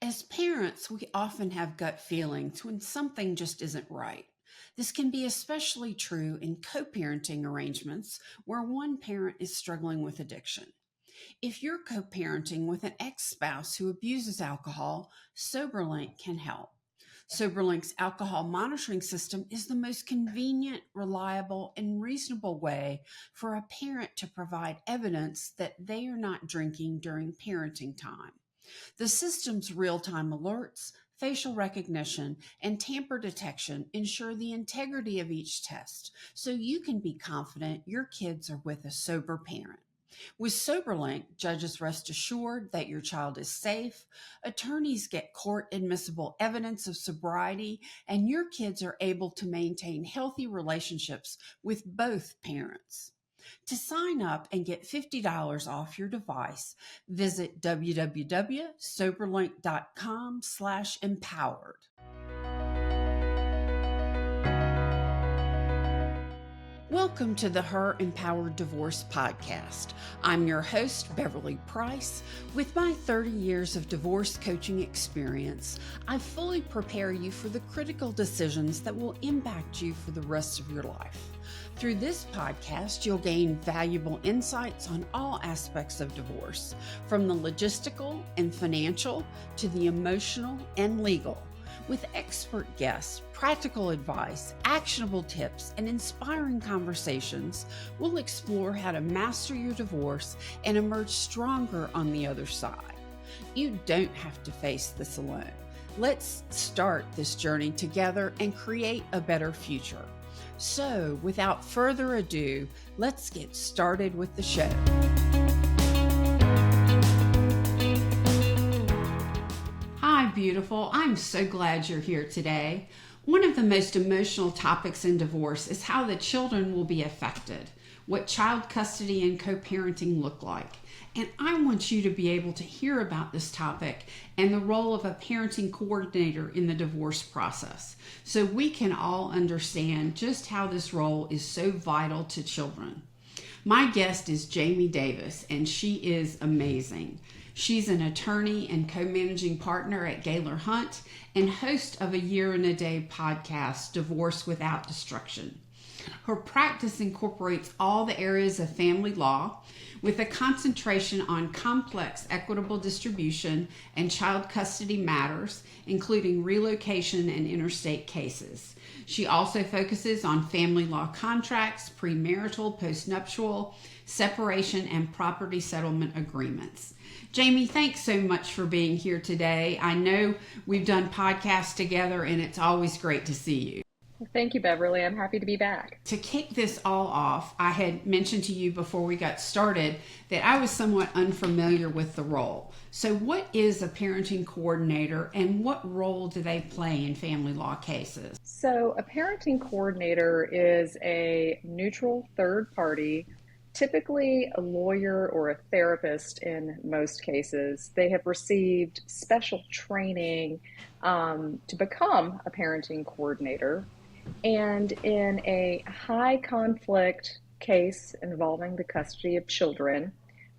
As parents, we often have gut feelings when something just isn't right. This can be especially true in co parenting arrangements where one parent is struggling with addiction. If you're co parenting with an ex spouse who abuses alcohol, SoberLink can help. SoberLink's alcohol monitoring system is the most convenient, reliable, and reasonable way for a parent to provide evidence that they are not drinking during parenting time. The system's real time alerts, facial recognition, and tamper detection ensure the integrity of each test so you can be confident your kids are with a sober parent. With SoberLink, judges rest assured that your child is safe, attorneys get court admissible evidence of sobriety, and your kids are able to maintain healthy relationships with both parents. To sign up and get $50 off your device, visit www.soberlink.com/empowered. Welcome to the Her Empowered Divorce Podcast. I'm your host, Beverly Price. With my 30 years of divorce coaching experience, I fully prepare you for the critical decisions that will impact you for the rest of your life. Through this podcast, you'll gain valuable insights on all aspects of divorce, from the logistical and financial to the emotional and legal. With expert guests, practical advice, actionable tips, and inspiring conversations, we'll explore how to master your divorce and emerge stronger on the other side. You don't have to face this alone. Let's start this journey together and create a better future. So, without further ado, let's get started with the show. Hi, beautiful. I'm so glad you're here today. One of the most emotional topics in divorce is how the children will be affected, what child custody and co-parenting look like. And I want you to be able to hear about this topic and the role of a parenting coordinator in the divorce process, so we can all understand just how this role is so vital to children. My guest is Jaime Davis, and she is amazing. She's an attorney and co-managing partner at Gailor and host of a Year in a Day podcast, Divorce Without Destruction. Her practice incorporates all the areas of family law with a concentration on complex equitable distribution and child custody matters, including relocation and interstate cases. She also focuses on family law contracts, premarital, postnuptial, separation, and property settlement agreements. Jaime, thanks so much for being here today. I know we've done podcasts together, and it's always great to see you. Thank you, Beverly. I'm happy to be back. To kick this all off, I had mentioned to you before we got started that I was somewhat unfamiliar with the role. So what is a parenting coordinator, and what role do they play in family law cases? So a parenting coordinator is a neutral third party, typically a lawyer or a therapist in most cases. They have received special training to become a parenting coordinator. And in a high conflict case involving the custody of children,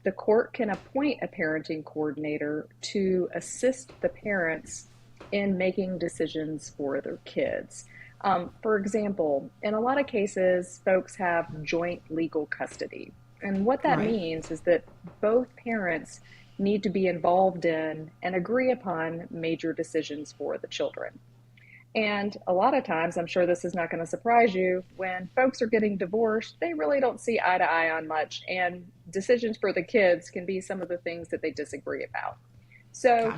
the court can appoint a parenting coordinator to assist the parents in making decisions for their kids. For example, in a lot of cases, folks have joint legal custody. And what that means is that both parents need to be involved in and agree upon major decisions for the children. And a lot of times, I'm sure this is not going to surprise you, when folks are getting divorced, they really don't see eye to eye on much. And decisions for the kids can be some of the things that they disagree about. So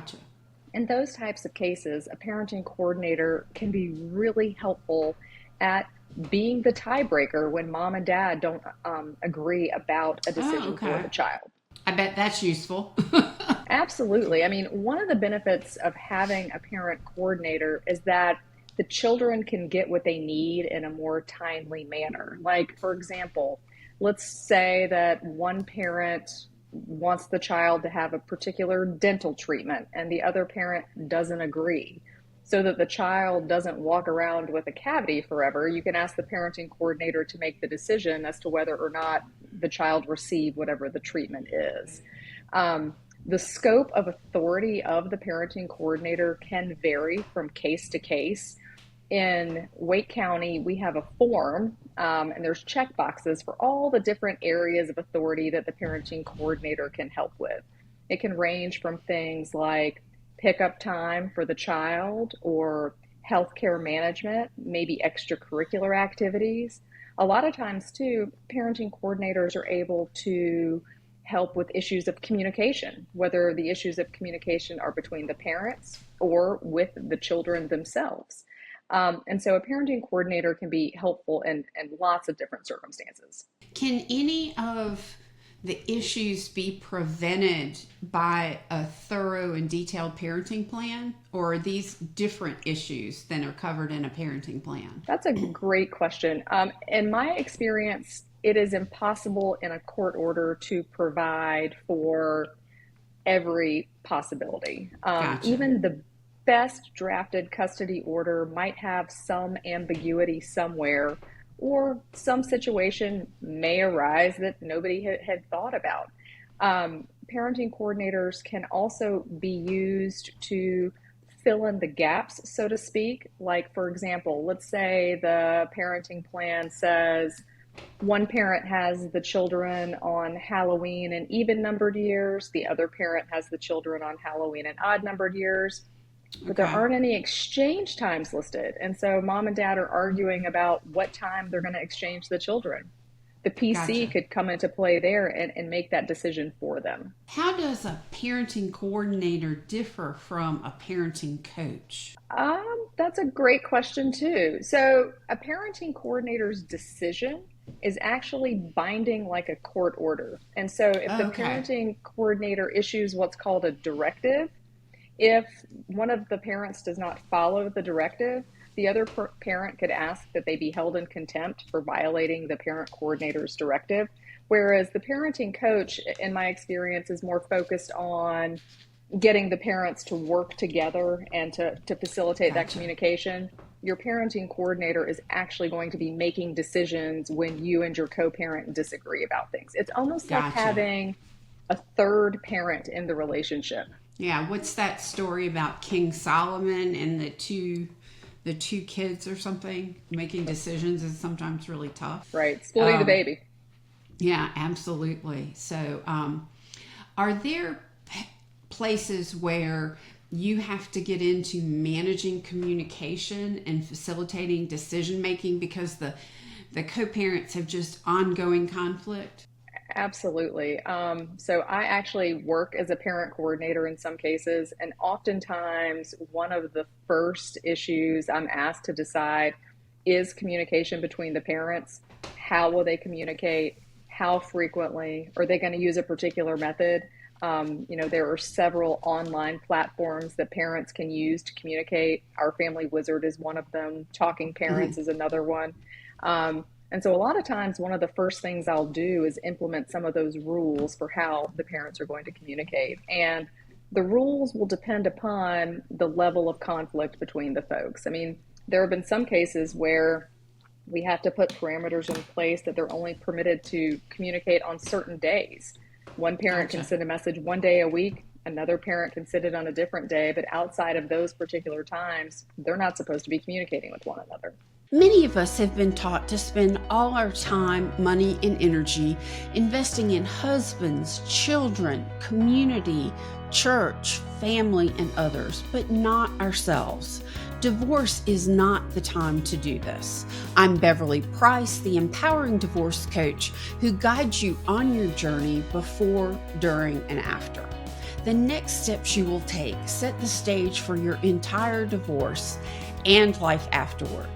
in those types of cases, a parenting coordinator can be really helpful at being the tiebreaker when mom and dad don't agree about a decision for the child. I bet that's useful. Absolutely. I mean, one of the benefits of having a parent coordinator is that the children can get what they need in a more timely manner. Like, for example, let's say that one parent wants the child to have a particular dental treatment and the other parent doesn't agree. So that the child doesn't walk around with a cavity forever, you can ask the parenting coordinator to make the decision as to whether or not the child receive whatever the treatment is. The scope of authority of the parenting coordinator can vary from case to case. In Wake County, we have a form, and there's check boxes for all the different areas of authority that the parenting coordinator can help with. It can range from things like pickup time for the child or healthcare management, maybe extracurricular activities. A lot of times, too, parenting coordinators are able to help with issues of communication, whether the issues of communication are between the parents or with the children themselves. And so a parenting coordinator can be helpful in lots of different circumstances. Can any of the issues be prevented by a thorough and detailed parenting plan, or are these different issues than are covered in a parenting plan? That's a great question. In my experience, it is impossible in a court order to provide for every possibility. Gotcha. Even the best drafted custody order might have some ambiguity somewhere, or some situation may arise that nobody had thought about. Parenting coordinators can also be used to fill in the gaps, so to speak. Like, for example, let's say the parenting plan says one parent has the children on Halloween in even numbered years, the other parent has the children on Halloween in odd numbered years, but there Okay. aren't any exchange times listed. And so mom and dad are arguing about what time they're going to exchange the children. The PC Gotcha. could come into play there and make that decision for them. How does a parenting coordinator differ from a parenting coach? That's a great question, too. So, a parenting coordinator's decision is actually binding like a court order. And so, if the Okay. parenting coordinator issues what's called a directive, if one of the parents does not follow the directive, the other parent could ask that they be held in contempt for violating the parent coordinator's directive. Whereas the parenting coach, in my experience, is more focused on getting the parents to work together and to facilitate that Gotcha. communication. Your parenting coordinator is actually going to be making decisions when you and your co-parent disagree about things. It's almost like Gotcha. having a third parent in the relationship. Yeah, what's that story about King Solomon and the two kids or something? Making decisions is sometimes really tough. Right, splitting the Um, baby. yeah, absolutely. So, are there places where you have to get into managing communication and facilitating decision making because the co-parents have just ongoing conflict? Absolutely. So I actually work as a parent coordinator in some cases, and oftentimes one of the first issues I'm asked to decide is communication between the parents. How will they communicate? How frequently? Are they going to use a particular method? There are several online platforms that parents can use to communicate. Our Family Wizard is one of them. Talking Hmm. Parents is another one. And so a lot of times, one of the first things I'll do is implement some of those rules for how the parents are going to communicate. And the rules will depend upon the level of conflict between the folks. I mean, there have been some cases where we have to put parameters in place that they're only permitted to communicate on certain days. One parent can Gotcha. send a message one day a week, another parent can send it on a different day, but outside of those particular times, they're not supposed to be communicating with one another. Many of us have been taught to spend all our time, money, and energy investing in husbands, children, community, church, family, and others, but not ourselves. Divorce is not the time to do this. I'm Beverly Price, the empowering divorce coach who guides you on your journey before, during, and after. The next steps you will take set the stage for your entire divorce and life afterward.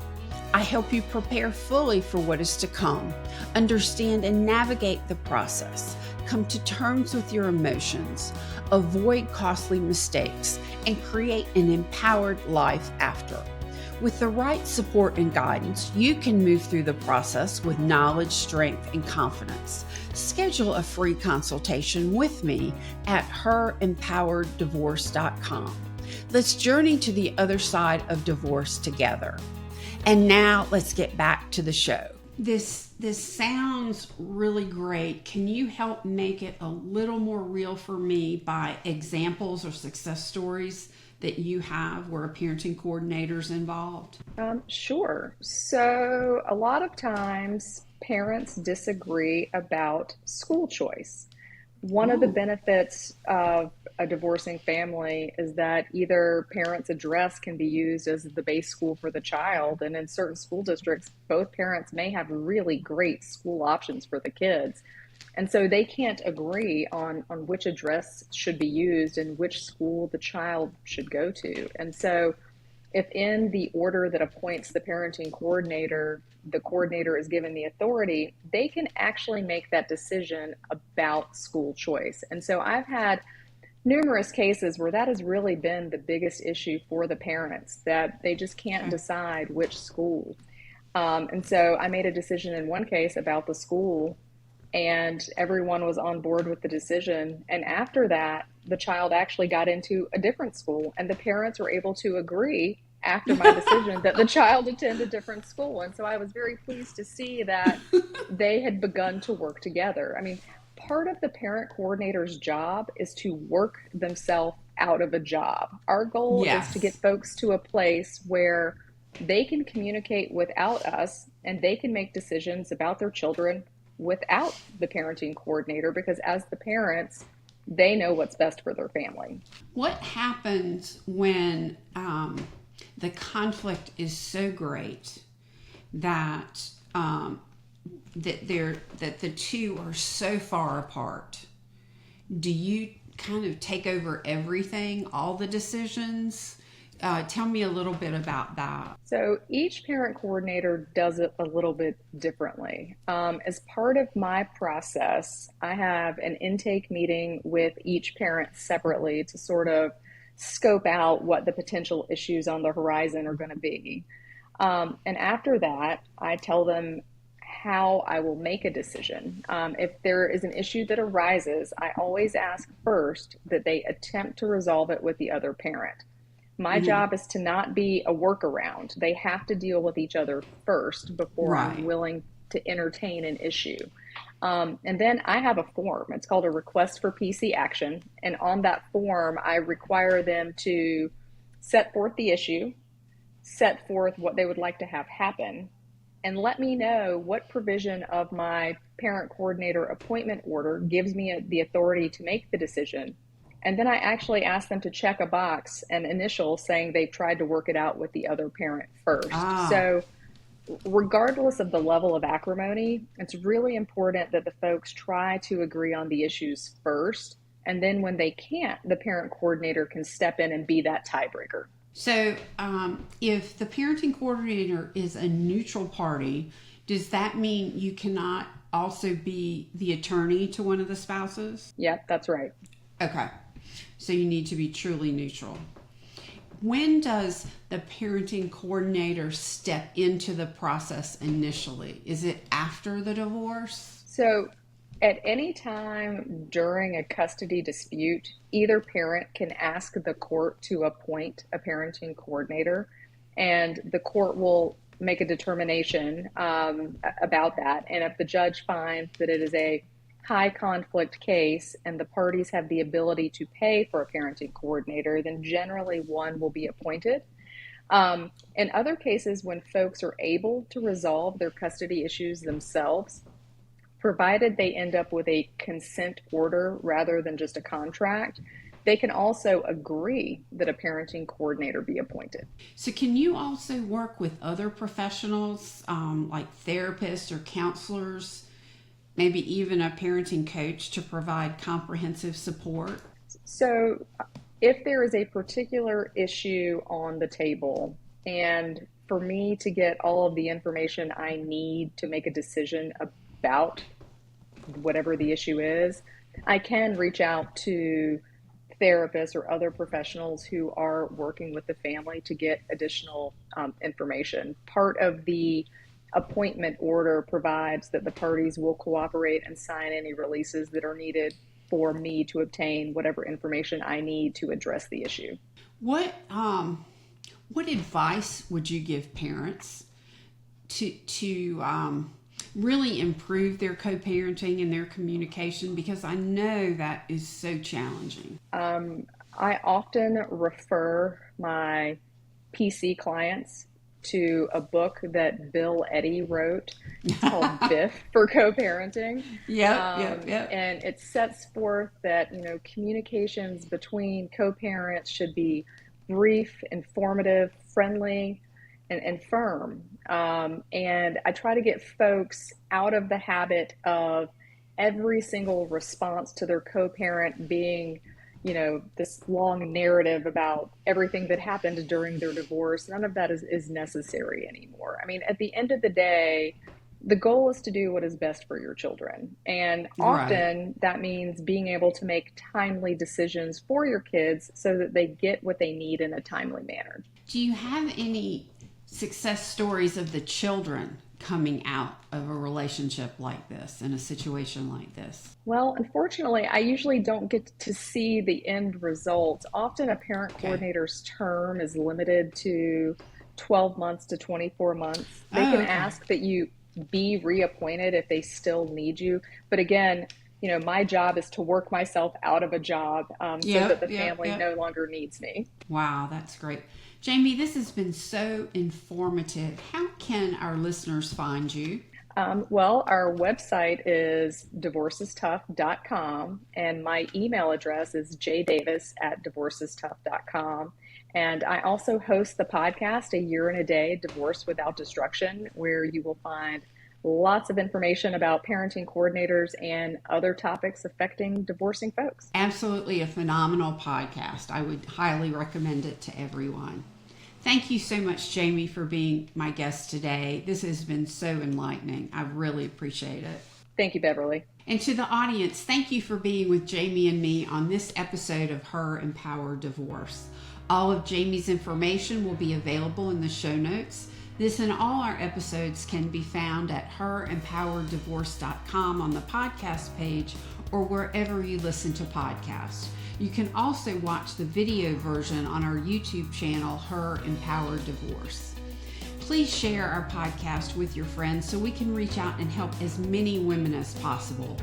I help you prepare fully for what is to come, understand and navigate the process, come to terms with your emotions, avoid costly mistakes, and create an empowered life after. With the right support and guidance, you can move through the process with knowledge, strength, and confidence. Schedule a free consultation with me at herempowereddivorce.com. Let's journey to the other side of divorce together. And now let's get back to the show. This sounds really great. Can you help make it a little more real for me by examples or success stories that you have where a parenting coordinator's involved? Sure. So, a lot of times parents disagree about school choice. One of the Oh, benefits of a divorcing family is that either parent's address can be used as the base school for the child, and in certain school districts, both parents may have really great school options for the kids. And so they can't agree on which address should be used and which school the child should go to. And so if in the order that appoints the parenting coordinator, the coordinator is given the authority, they can actually make that decision about school choice. And so I've had numerous cases where that has really been the biggest issue for the parents, that they just can't okay. decide which school. And so I made a decision in one case about the school, and everyone was on board with the decision. And after that, the child actually got into a different school, and the parents were able to agree after my decision that the child attend a different school. And so I was very pleased to see that they had begun to work together. I mean, part of the parent coordinator's job is to work themselves out of a job. Our goal is to get Yes. folks to a place where they can communicate without us and they can make decisions about their children without the parenting coordinator, because as the parents, they know what's best for their family. What happens when the conflict is so great that that the two are so far apart? Do you kind of take over everything, all the decisions? Tell me a little bit about that. So each parent coordinator does it a little bit differently. As part of my process, I have an intake meeting with each parent separately to sort of scope out what the potential issues on the horizon are going to be. And after that, I tell them how I will make a decision. If there is an issue that arises, I always ask first that they attempt to resolve it with the other parent. My Hmm. job is to not be a workaround. They have to deal with each other first before I'm Right. willing to entertain an issue. And then I have a form. It's called a request for PC action. And on that form, I require them to set forth the issue, set forth what they would like to have happen, and let me know what provision of my parent coordinator appointment order gives me the authority to make the decision. And then I actually ask them to check a box, an initial saying they've tried to work it out with the other parent first. Ah. So, regardless of the level of acrimony, it's really important that the folks try to agree on the issues first. And then when they can't, the parent coordinator can step in and be that tiebreaker. So, if the parenting coordinator is a neutral party, does that mean you cannot also be the attorney to one of the spouses? Yep, that's right. Okay. So, you need to be truly neutral. When does the parenting coordinator step into the process initially? Is it after the divorce? So, at any time during a custody dispute, either parent can ask the court to appoint a parenting coordinator, and the court will make a determination about that. And if the judge finds that it is a high conflict case and the parties have the ability to pay for a parenting coordinator, then generally one will be appointed. In other cases, when folks are able to resolve their custody issues themselves, provided they end up with a consent order rather than just a contract, they can also agree that a parenting coordinator be appointed. So, can you also work with other professionals like therapists or counselors, maybe even a parenting coach to provide comprehensive support? So, if there is a particular issue on the table, and for me to get all of the information I need to make a decision about whatever the issue is, I can reach out to therapists or other professionals who are working with the family to get additional information. Part of the appointment order provides that the parties will cooperate and sign any releases that are needed for me to obtain whatever information I need to address the issue. What advice would you give parents to really improve their co-parenting and their communication? Because I know that is so challenging. I often refer my PC clients to a book that Bill Eddy wrote. It's called Biff for Co-Parenting. Yep. And it sets forth that, communications between co-parents should be brief, informative, friendly, and firm. And I try to get folks out of the habit of every single response to their co-parent being this long narrative about everything that happened during their divorce. None of that is necessary anymore. I mean, at the end of the day, the goal is to do what is best for your children. And Right. often that means being able to make timely decisions for your kids so that they get what they need in a timely manner. Do you have any success stories of the children coming out of a relationship like this, in a situation like this? Well, unfortunately, I usually don't get to see the end result. Often a parent Okay. coordinator's term is limited to 12 months to 24 months. They can Oh, okay. ask that you be reappointed if they still need you. But again, my job is to work myself out of a job so that Yep, the yep, family yep. no longer needs me. Wow, that's great. Jamie, this has been so informative. How can our listeners find you? Well, our website is divorcestough.com, and my email address is jdavis@divorcestough.com. And I also host the podcast, A Year and a Day, Divorce Without Destruction, where you will find lots of information about parenting coordinators and other topics affecting divorcing folks. Absolutely a phenomenal podcast. I would highly recommend it to everyone. Thank you so much, Jamie, for being my guest today. This has been so enlightening. I really appreciate it. Thank you, Beverly. And to the audience, thank you for being with Jamie and me on this episode of Her Empowered Divorce. All of Jamie's information will be available in the show notes. This and all our episodes can be found at herempowereddivorce.com on the podcast page or wherever you listen to podcasts. You can also watch the video version on our YouTube channel, Her Empowered Divorce. Please share our podcast with your friends so we can reach out and help as many women as possible.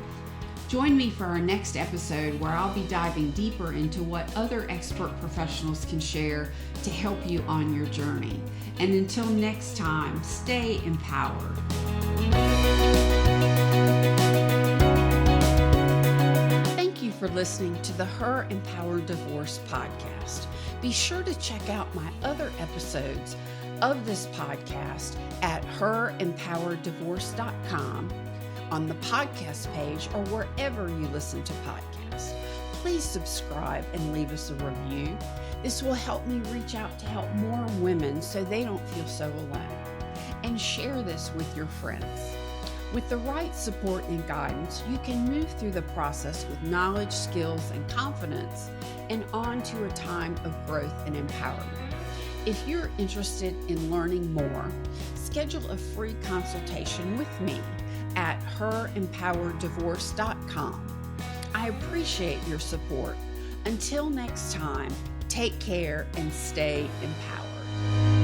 Join me for our next episode where I'll be diving deeper into what other expert professionals can share to help you on your journey. And until next time, stay empowered. Thank you for listening to the Her Empowered Divorce podcast. Be sure to check out my other episodes of this podcast at herempowereddivorce.com, on the podcast page, or wherever you listen to podcasts. Please subscribe and leave us a review. This will help me reach out to help more women so they don't feel so alone. And share this with your friends. With the right support and guidance, you can move through the process with knowledge, skills, and confidence, and on to a time of growth and empowerment. If you're interested in learning more, schedule a free consultation with me at herempowereddivorce.com. I appreciate your support. Until next time, take care and stay empowered.